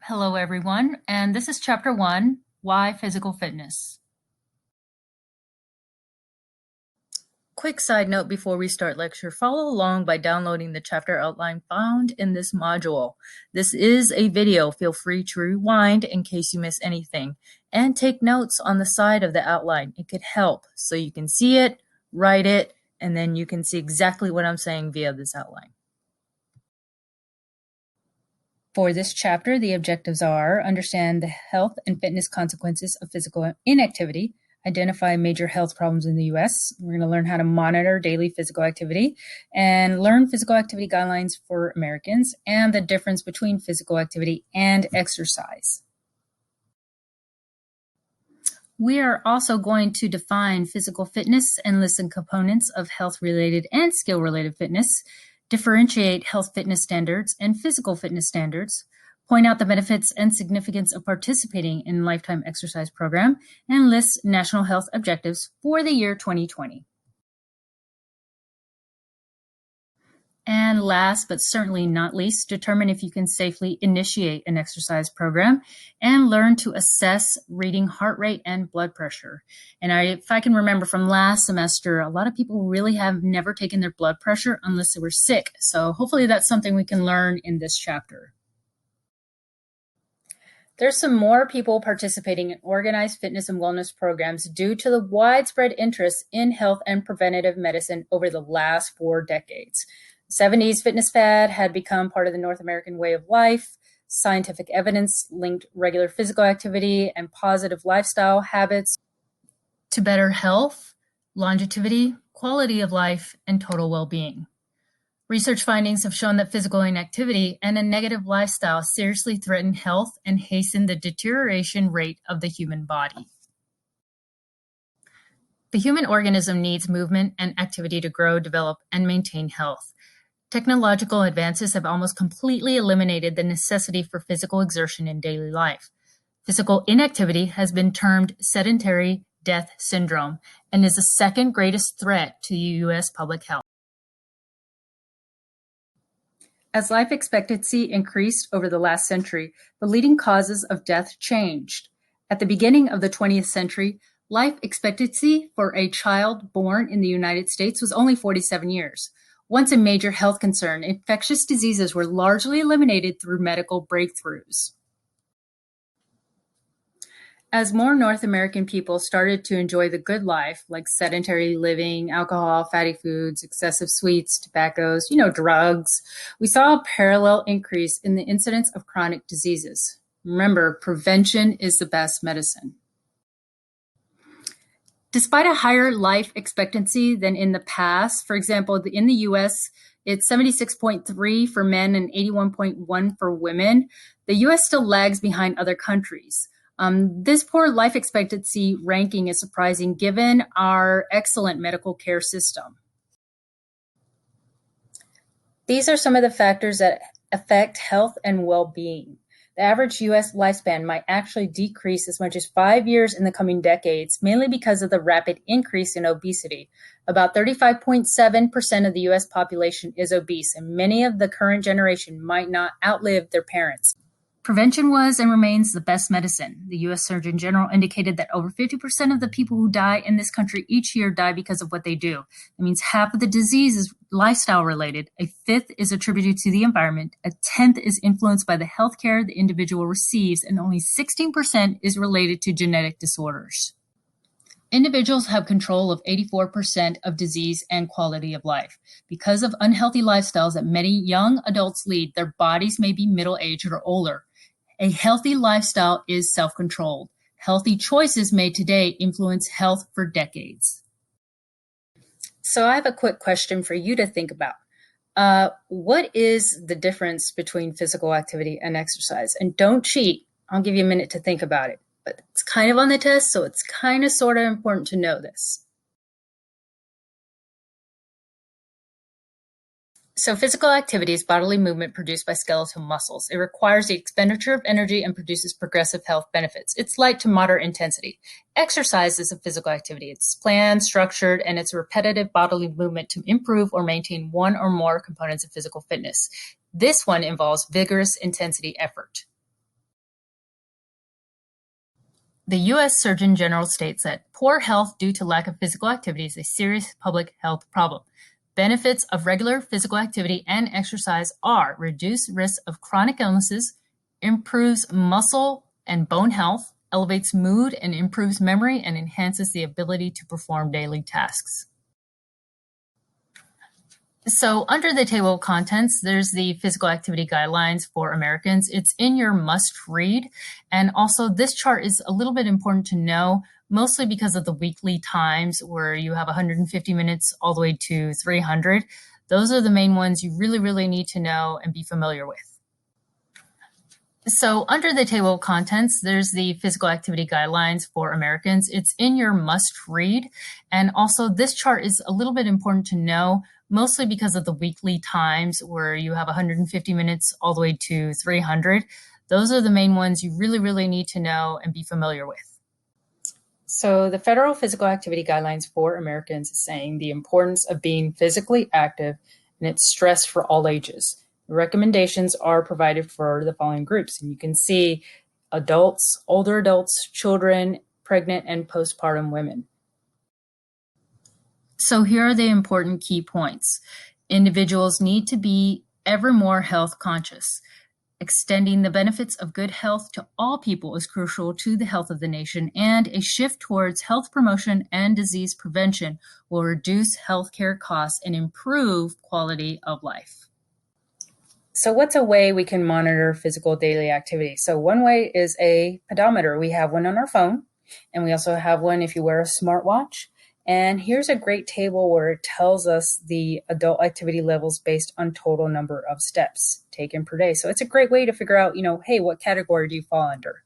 Hello, everyone, and this is Chapter 1, Why Physical Fitness. Quick side note before we start lecture, follow along by downloading the chapter outline found in this module. This is a video. Feel free to rewind in case you miss anything, and take notes on the side of the outline. It could help so you can see it, write it, and then you can see exactly what I'm saying via this outline. For this chapter, the objectives are understand the health and fitness consequences of physical inactivity, identify major health problems in the U.S. We're going to learn how to monitor daily physical activity and learn physical activity guidelines for Americans and the difference between physical activity and exercise. We are also going to define physical fitness and list some components of health-related and skill-related fitness, differentiate health fitness standards and physical fitness standards, point out the benefits and significance of participating in Lifetime Exercise Program, and list national health objectives for the year 2020. And last, but certainly not least, determine if you can safely initiate an exercise program and learn to assess reading heart rate and blood pressure. And if I can remember from last semester, a lot of people really have never taken their blood pressure unless they were sick. So hopefully that's something we can learn in this chapter. There's some more people participating in organized fitness and wellness programs due to the widespread interest in health and preventative medicine over the last 4 decades. 70s fitness fad had become part of the North American way of life. Scientific evidence linked regular physical activity and positive lifestyle habits to better health, longevity, quality of life, and total well-being. Research findings have shown that physical inactivity and a negative lifestyle seriously threaten health and hasten the deterioration rate of the human body. The human organism needs movement and activity to grow, develop, and maintain health. Technological advances have almost completely eliminated the necessity for physical exertion in daily life. Physical inactivity has been termed sedentary death syndrome and is the second greatest threat to U.S. public health. As life expectancy increased over the last century, the leading causes of death changed. At the beginning of the 20th century, life expectancy for a child born in the United States was only 47 years. Once a major health concern, infectious diseases were largely eliminated through medical breakthroughs. As more North American people started to enjoy the good life, like sedentary living, alcohol, fatty foods, excessive sweets, tobaccos, drugs, we saw a parallel increase in the incidence of chronic diseases. Remember, prevention is the best medicine. Despite a higher life expectancy than in the past, for example, in the U.S., it's 76.3 for men and 81.1 for women, the U.S. still lags behind other countries. This poor life expectancy ranking is surprising given our excellent medical care system. These are some of the factors that affect health and well-being. The average U.S. lifespan might actually decrease as much as 5 years in the coming decades, mainly because of the rapid increase in obesity. About 35.7% of the U.S. population is obese, and many of the current generation might not outlive their parents. Prevention was and remains the best medicine. The U.S. Surgeon General indicated that over 50% of the people who die in this country each year die because of what they do. That means half of the disease is lifestyle related, a fifth is attributed to the environment, a tenth is influenced by the health care the individual receives, and only 16% is related to genetic disorders. Individuals have control of 84% of disease and quality of life. Because of unhealthy lifestyles that many young adults lead, their bodies may be middle-aged or older. A healthy lifestyle is self-controlled. Healthy choices made today influence health for decades. So I have a quick question for you to think about. What is the difference between physical activity and exercise? And don't cheat. I'll give you a minute to think about it. But it's kind of on the test, so it's kind of sort of important to know this. So physical activity is bodily movement produced by skeletal muscles. It requires the expenditure of energy and produces progressive health benefits. It's light to moderate intensity. Exercise is a physical activity. It's planned, structured, and it's a repetitive bodily movement to improve or maintain one or more components of physical fitness. This one involves vigorous intensity effort. The U.S. Surgeon General states that poor health due to lack of physical activity is a serious public health problem. Benefits of regular physical activity and exercise are reduced risk of chronic illnesses, improves muscle and bone health, elevates mood and improves memory, and enhances the ability to perform daily tasks. So under the table of contents, there's the physical activity guidelines for Americans. It's in your must read. And also this chart is a little bit important to know, mostly because of the weekly times where you have 150 minutes all the way to 300. Those are the main ones you really need to know and be familiar with. So under the table of contents, there's the physical activity guidelines for Americans. It's in your must read. And also this chart is a little bit important to know, mostly because of the weekly times where you have 150 minutes all the way to 300. Those are the main ones you really need to know and be familiar with. So the Federal Physical Activity Guidelines for Americans is saying the importance of being physically active and its stress for all ages. The recommendations are provided for the following groups, and you can see adults, older adults, children, pregnant, and postpartum women. So here are the important key points. Individuals need to be ever more health conscious. Extending the benefits of good health to all people is crucial to the health of the nation, and a shift towards health promotion and disease prevention will reduce healthcare costs and improve quality of life. So what's a way we can monitor physical daily activity? So one way is a pedometer. We have one on our phone, and we also have one if you wear a smartwatch. And here's a great table where it tells us the adult activity levels based on total number of steps taken per day. So it's a great way to figure out, hey, what category do you fall under?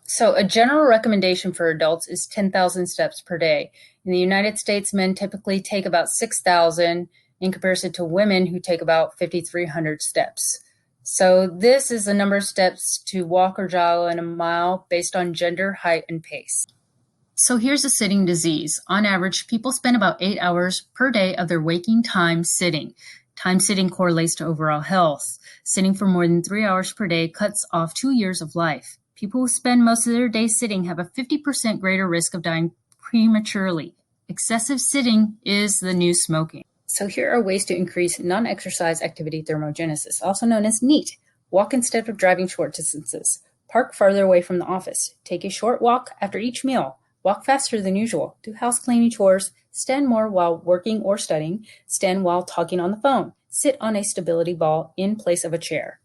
So a general recommendation for adults is 10,000 steps per day. In the United States, men typically take about 6,000 in comparison to women who take about 5,300 steps. So this is the number of steps to walk or jog in a mile based on gender, height, and pace. So here's a sitting disease. On average, people spend about 8 hours per day of their waking time sitting. Time sitting correlates to overall health. Sitting for more than 3 hours per day cuts off 2 years of life. People who spend most of their day sitting have a 50% greater risk of dying prematurely. Excessive sitting is the new smoking. So here are ways to increase non-exercise activity thermogenesis, also known as NEAT. Walk instead of driving short distances. Park farther away from the office. Take a short walk after each meal. Walk faster than usual. Do house cleaning chores. Stand more while working or studying. Stand while talking on the phone. Sit on a stability ball in place of a chair.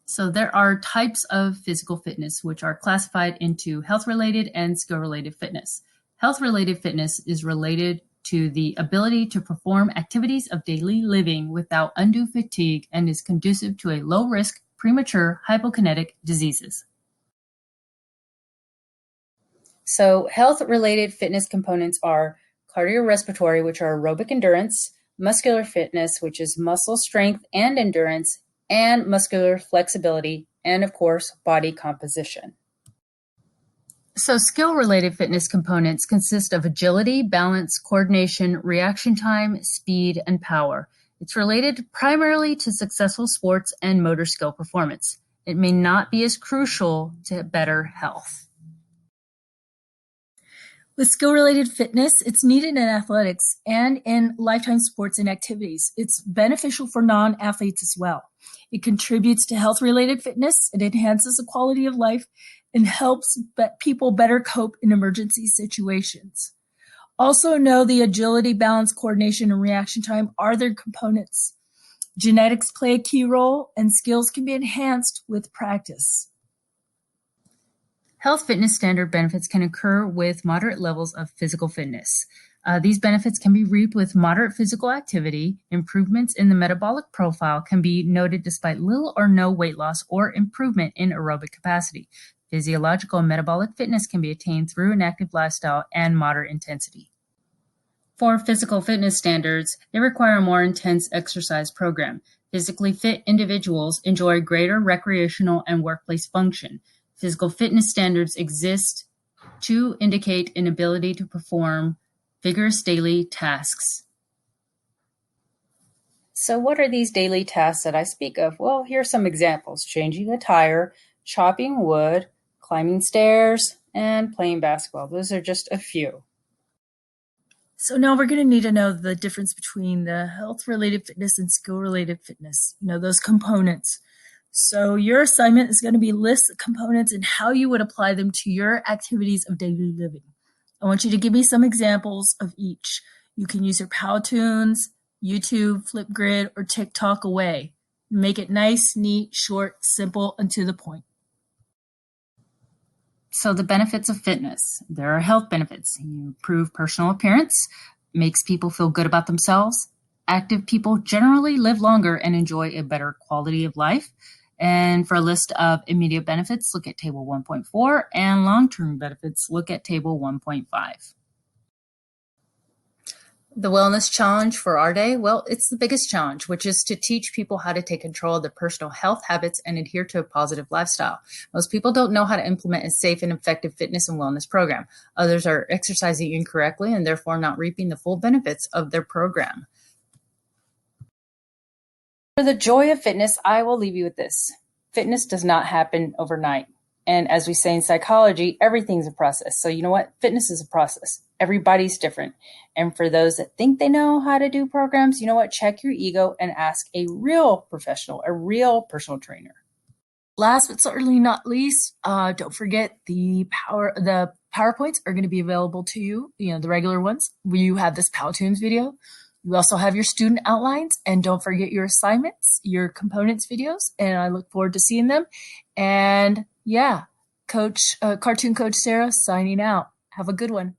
So there are types of physical fitness which are classified into health-related and skill-related fitness. Health-related fitness is related to the ability to perform activities of daily living without undue fatigue and is conducive to a low-risk, premature, hypokinetic diseases. So health-related fitness components are cardiorespiratory, which are aerobic endurance, muscular fitness, which is muscle strength and endurance, and muscular flexibility, and of course, body composition. So skill-related fitness components consist of agility, balance, coordination, reaction time, speed, and power. It's related primarily to successful sports and motor skill performance. It may not be as crucial to better health. With skill-related fitness, it's needed in athletics and in lifetime sports and activities. It's beneficial for non-athletes as well. It contributes to health-related fitness, it enhances the quality of life, and helps people better cope in emergency situations. Also know the agility, balance, coordination, and reaction time are their components. Genetics play a key role, and skills can be enhanced with practice. Health fitness standard benefits can occur with moderate levels of physical fitness. These benefits can be reaped with moderate physical activity. Improvements in the metabolic profile can be noted despite little or no weight loss or improvement in aerobic capacity. Physiological and metabolic fitness can be attained through an active lifestyle and moderate intensity. For physical fitness standards, they require a more intense exercise program. Physically fit individuals enjoy greater recreational and workplace function. Physical fitness standards exist to indicate an ability to perform vigorous daily tasks. So what are these daily tasks that I speak of? Well, here are some examples: changing a tire, chopping wood, climbing stairs, and playing basketball. Those are just a few. So now we're going to need to know the difference between the health-related fitness and skill-related fitness, those components. So your assignment is going to be list the components and how you would apply them to your activities of daily living. I want you to give me some examples of each. You can use your Powtoons, YouTube, Flipgrid, or TikTok away. Make it nice, neat, short, simple, and to the point. So the benefits of fitness. There are health benefits. You improve personal appearance, makes people feel good about themselves. Active people generally live longer and enjoy a better quality of life. And for a list of immediate benefits, look at Table 1.4, and long-term benefits, look at Table 1.5. The wellness challenge for our day, well, it's the biggest challenge, which is to teach people how to take control of their personal health habits and adhere to a positive lifestyle. Most people don't know how to implement a safe and effective fitness and wellness program. Others are exercising incorrectly and therefore not reaping the full benefits of their program. For the joy of fitness, I will leave you with this. Fitness does not happen overnight. And as we say in psychology, everything's a process. So you know what? Fitness is a process. Everybody's different. And for those that think they know how to do programs, you know what? Check your ego and ask a real professional, a real personal trainer. Last but certainly not least, don't forget the PowerPoints are going to be available to you, the regular ones. You have this Powtoons video. You also have your student outlines, and don't forget your assignments, your components videos, and I look forward to seeing them. And yeah, Cartoon Coach Sarah signing out. Have a good one.